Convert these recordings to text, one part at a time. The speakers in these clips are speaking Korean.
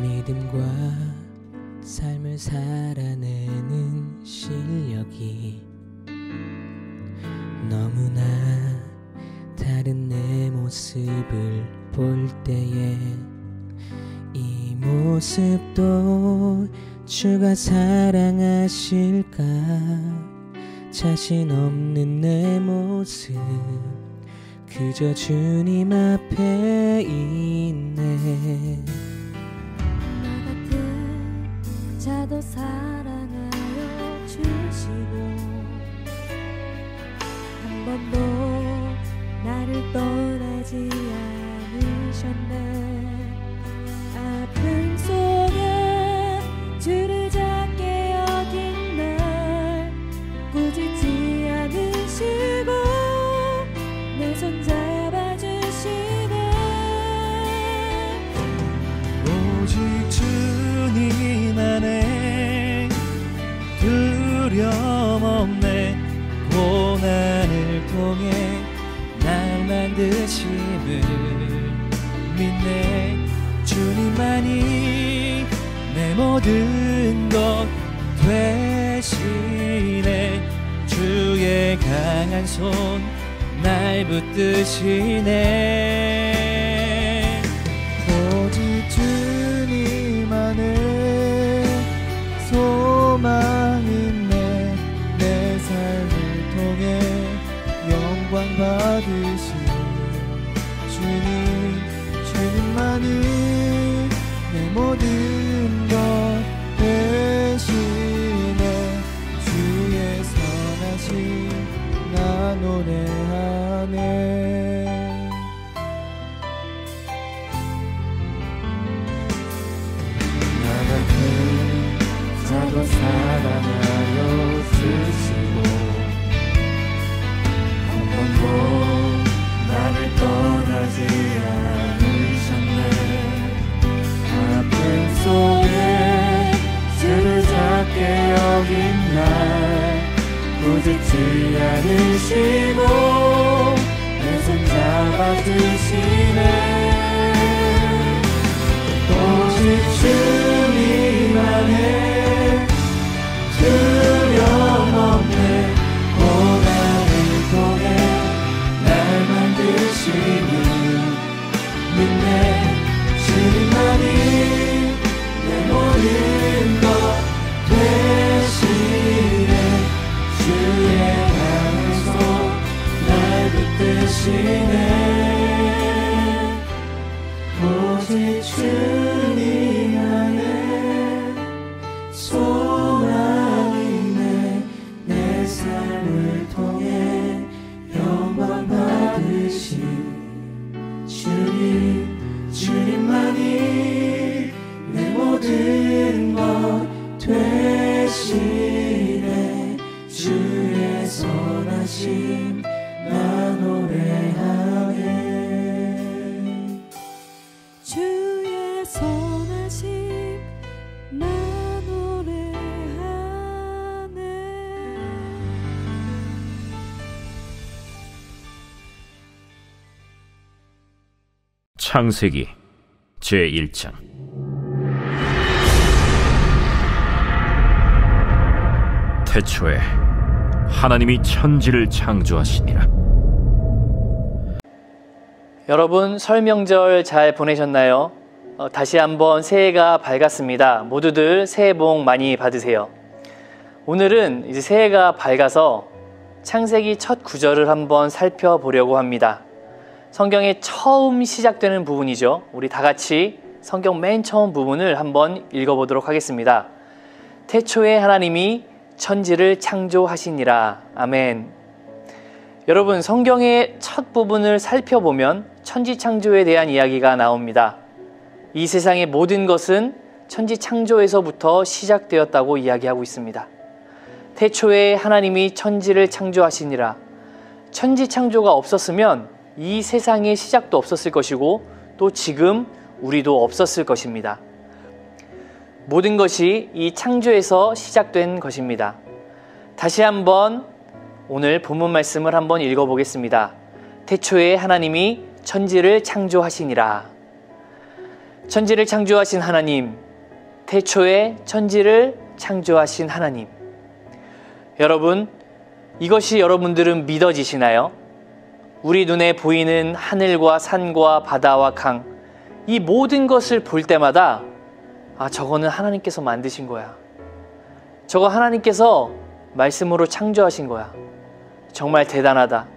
믿음과 삶을 살아내는 실력이 너무나 다른 내 모습을 볼 때에 이 모습도 주가 사랑하실까? 자신 없는 내 모습 그저 주님 앞에 있네. 나 같은 자도 사랑하여 주시고 한 번도 나를 떠나지 않으셨네. 아픔 속에 주를 작게 여긴 날 꾸짖지 않으시고 내 손 잡아주시네. 오직 주님 안에 두려움 없네. 고난을 통해 날 만드심을 믿네. 주님만이 내 모든 것 되시네. 주의 강한 손 날 붙드시네. 오직 주님 안에 소망 있네. 내 삶을 통해 영광 받으신 주님만이 내 모든 것 되시네. 주의 선하심 나 노래하네. 나 같은 자도 사랑하여 주시고 한 번도 나를 떠나지 않으셨네. 아픔 속에 주를 작게 여긴 날 꾸짖지 않으시고 내 손 잡아주시네. 오직 주님 안에 두려움 없네. 고난을 통해 날 만드시니 믿네. 주님만이 내 모든 것 되시네. 주의 강한 손 날 붙드시네. 오직 주님 안에 소망 있네. 내 삶을 통해 영광 받으신 주님만이 내 모든 것 되시네. 주의 선하심 나 노래하네. 주의 선하심 나 노래하네. 창세기 제1장. 태초에 하나님이 천지를 창조하시니라. 여러분 설 명절 잘 보내셨나요? 다시 한번 새해가 밝았습니다. 모두들 새해 복 많이 받으세요. 오늘은 이제 새해가 밝아서 창세기 첫 구절을 한번 살펴보려고 합니다. 성경의 처음 시작되는 부분이죠. 우리 다 같이 성경 맨 처음 부분을 한번 읽어보도록 하겠습니다. 태초에 하나님이 천지를 창조하시니라. 아멘. 여러분, 성경의 첫 부분을 살펴보면 천지 창조에 대한 이야기가 나옵니다. 이 세상의 모든 것은 천지 창조에서부터 시작되었다고 이야기하고 있습니다. 태초에 하나님이 천지를 창조하시니라. 천지 창조가 없었으면 이 세상의 시작도 없었을 것이고 또 지금 우리도 없었을 것입니다. 모든 것이 이 창조에서 시작된 것입니다. 다시 한번 오늘 본문 말씀을 한번 읽어보겠습니다. 태초에 하나님이 천지를 창조하시니라. 천지를 창조하신 하나님, 태초에 천지를 창조하신 하나님. 여러분, 이것이 여러분들은 믿어지시나요? 우리 눈에 보이는 하늘과 산과 바다와 강, 이 모든 것을 볼 때마다 저거는 하나님께서 만드신 거야. 저거 하나님께서 말씀으로 창조하신 거야. 정말 대단하다.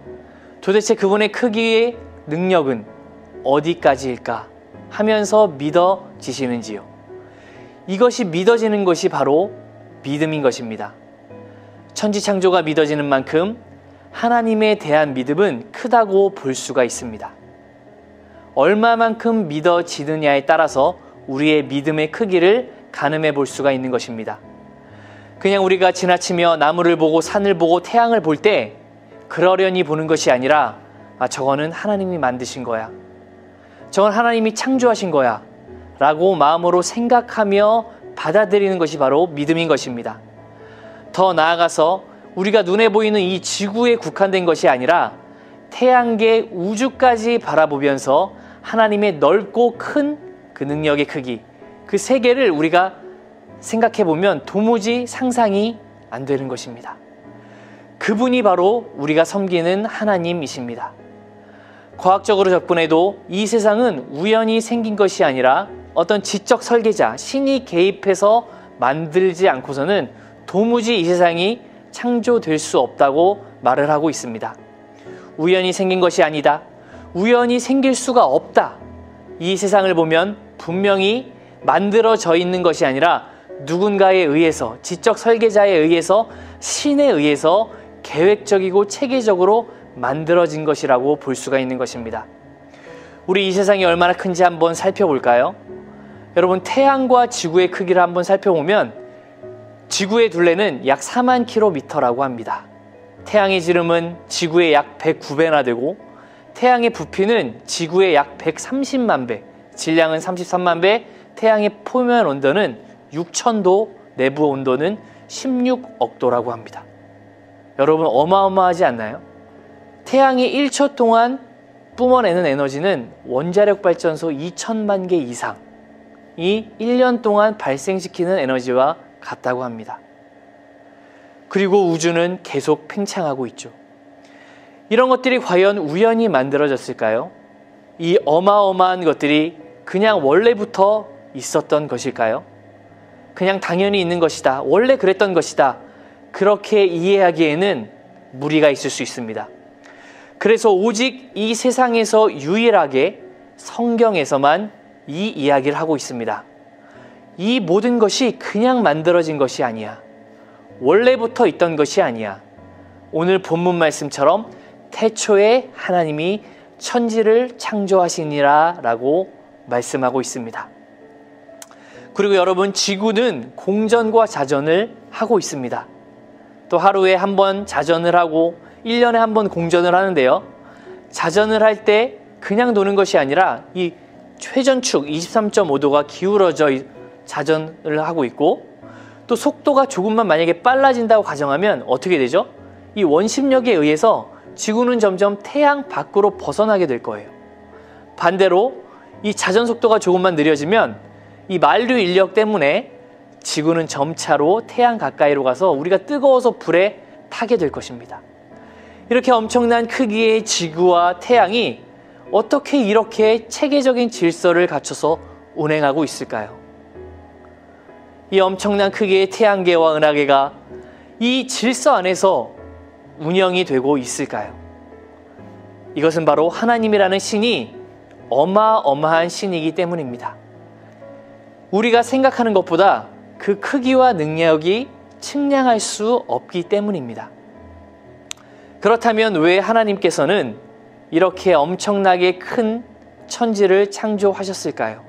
도대체 그분의 크기의 능력은 어디까지일까 하면서 믿어지시는지요? 이것이 믿어지는 것이 바로 믿음인 것입니다. 천지창조가 믿어지는 만큼 하나님에 대한 믿음은 크다고 볼 수가 있습니다. 얼마만큼 믿어지느냐에 따라서 우리의 믿음의 크기를 가늠해 볼 수가 있는 것입니다. 그냥 우리가 지나치며 나무를 보고 산을 보고 태양을 볼 때 그러려니 보는 것이 아니라 저거는 하나님이 만드신 거야. 저건 하나님이 창조하신 거야. 라고 마음으로 생각하며 받아들이는 것이 바로 믿음인 것입니다. 더 나아가서 우리가 눈에 보이는 이 지구에 국한된 것이 아니라 태양계 우주까지 바라보면서 하나님의 넓고 큰 그 능력의 크기, 그 세계를 우리가 생각해 보면 도무지 상상이 안 되는 것입니다. 그분이 바로 우리가 섬기는 하나님이십니다. 과학적으로 접근해도 이 세상은 우연히 생긴 것이 아니라 어떤 지적 설계자, 신이 개입해서 만들지 않고서는 도무지 이 세상이 창조될 수 없다고 말을 하고 있습니다. 우연히 생긴 것이 아니다. 우연히 생길 수가 없다. 이 세상을 보면 분명히 만들어져 있는 것이 아니라 누군가에 의해서, 지적 설계자에 의해서, 신에 의해서 계획적이고 체계적으로 만들어진 것이라고 볼 수가 있는 것입니다. 우리 이 세상이 얼마나 큰지 한번 살펴볼까요? 여러분, 태양과 지구의 크기를 한번 살펴보면 지구의 둘레는 약 4만 킬로미터라고 합니다. 태양의 지름은 지구의 약 109배나 되고 태양의 부피는 지구의 약 130만 배, 질량은 33만 배, 태양의 표면 온도는 6,000도, 내부 온도는 16억 도라고 합니다. 여러분, 어마어마하지 않나요? 태양이 1초 동안 뿜어내는 에너지는 원자력 발전소 2,000만 개 이상이 1년 동안 발생시키는 에너지와 같다고 합니다. 그리고 우주는 계속 팽창하고 있죠. 이런 것들이 과연 우연히 만들어졌을까요? 이 어마어마한 것들이 그냥 원래부터 있었던 것일까요? 그냥 당연히 있는 것이다. 원래 그랬던 것이다. 그렇게 이해하기에는 무리가 있을 수 있습니다. 그래서 오직 이 세상에서 유일하게 성경에서만 이 이야기를 하고 있습니다. 이 모든 것이 그냥 만들어진 것이 아니야. 원래부터 있던 것이 아니야. 오늘 본문 말씀처럼 태초에 하나님이 천지를 창조하시니라 라고 말씀하고 있습니다. 그리고 여러분, 지구는 공전과 자전을 하고 있습니다. 또 하루에 한 번 자전을 하고 1년에 한 번 공전을 하는데요. 자전을 할 때 그냥 도는 것이 아니라 이 회전축 23.5도가 기울어져 자전을 하고 있고, 또 속도가 조금만 만약에 빨라진다고 가정하면 어떻게 되죠? 이 원심력에 의해서 지구는 점점 태양 밖으로 벗어나게 될 거예요. 반대로 이 자전 속도가 조금만 느려지면 이 만류 인력 때문에 지구는 점차로 태양 가까이로 가서 우리가 뜨거워서 불에 타게 될 것입니다. 이렇게 엄청난 크기의 지구와 태양이 어떻게 이렇게 체계적인 질서를 갖춰서 운행하고 있을까요? 이 엄청난 크기의 태양계와 은하계가 이 질서 안에서 운영이 되고 있을까요? 이것은 바로 하나님이라는 신이 어마어마한 신이기 때문입니다. 우리가 생각하는 것보다 그 크기와 능력이 측량할 수 없기 때문입니다. 그렇다면 왜 하나님께서는 이렇게 엄청나게 큰 천지를 창조하셨을까요?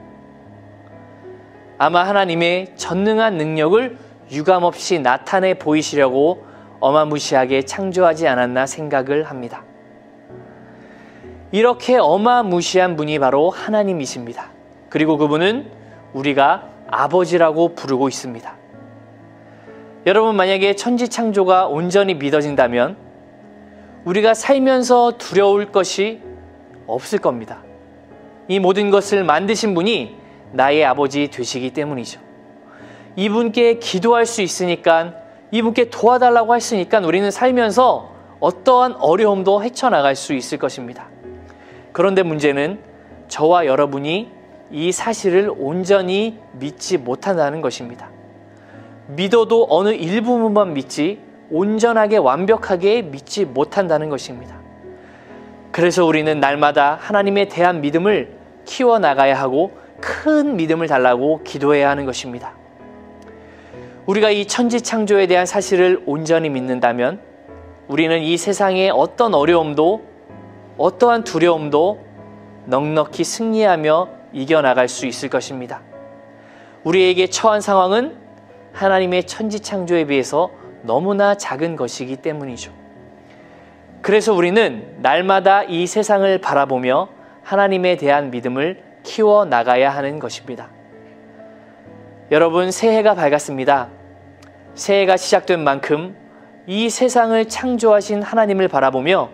아마 하나님의 전능한 능력을 유감없이 나타내 보이시려고 어마무시하게 창조하지 않았나 생각을 합니다. 이렇게 어마무시한 분이 바로 하나님이십니다. 그리고 그분은 우리가 아버지라고 부르고 있습니다. 여러분, 만약에 천지 창조가 온전히 믿어진다면 우리가 살면서 두려울 것이 없을 겁니다. 이 모든 것을 만드신 분이 나의 아버지 되시기 때문이죠. 이분께 기도할 수 있으니까, 이분께 도와달라고 했으니까 우리는 살면서 어떠한 어려움도 헤쳐나갈 수 있을 것입니다. 그런데 문제는 저와 여러분이 이 사실을 온전히 믿지 못한다는 것입니다. 믿어도 어느 일부분만 믿지 온전하게 완벽하게 믿지 못한다는 것입니다. 그래서 우리는 날마다 하나님에 대한 믿음을 키워나가야 하고 큰 믿음을 달라고 기도해야 하는 것입니다. 우리가 이 천지창조에 대한 사실을 온전히 믿는다면 우리는 이 세상의 어떤 어려움도 어떠한 두려움도 넉넉히 승리하며 이겨나갈 수 있을 것입니다. 우리에게 처한 상황은 하나님의 천지창조에 비해서 너무나 작은 것이기 때문이죠. 그래서 우리는 날마다 이 세상을 바라보며 하나님에 대한 믿음을 키워나가야 하는 것입니다. 여러분, 새해가 밝았습니다. 새해가 시작된 만큼 이 세상을 창조하신 하나님을 바라보며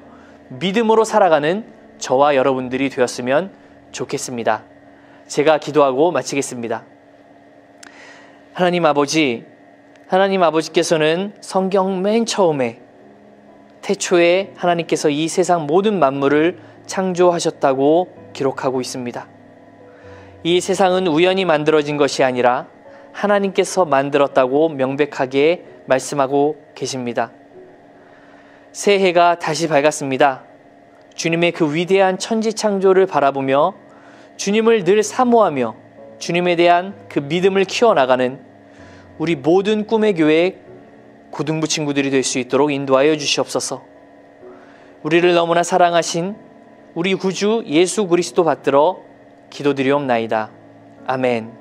믿음으로 살아가는 저와 여러분들이 되었으면 좋겠습니다. 제가 기도하고 마치겠습니다. 하나님 아버지께서는 성경 맨 처음에 태초에 하나님께서 이 세상 모든 만물을 창조하셨다고 기록하고 있습니다. 이 세상은 우연히 만들어진 것이 아니라 하나님께서 만들었다고 명백하게 말씀하고 계십니다. 새해가 다시 밝았습니다. 주님의 그 위대한 천지창조를 바라보며 주님을 늘 사모하며 주님에 대한 그 믿음을 키워나가는 우리 모든 꿈의 교회 고등부 친구들이 될 수 있도록 인도하여 주시옵소서. 우리를 너무나 사랑하신 우리 구주 예수 그리스도 받들어 기도드리옵나이다. 아멘.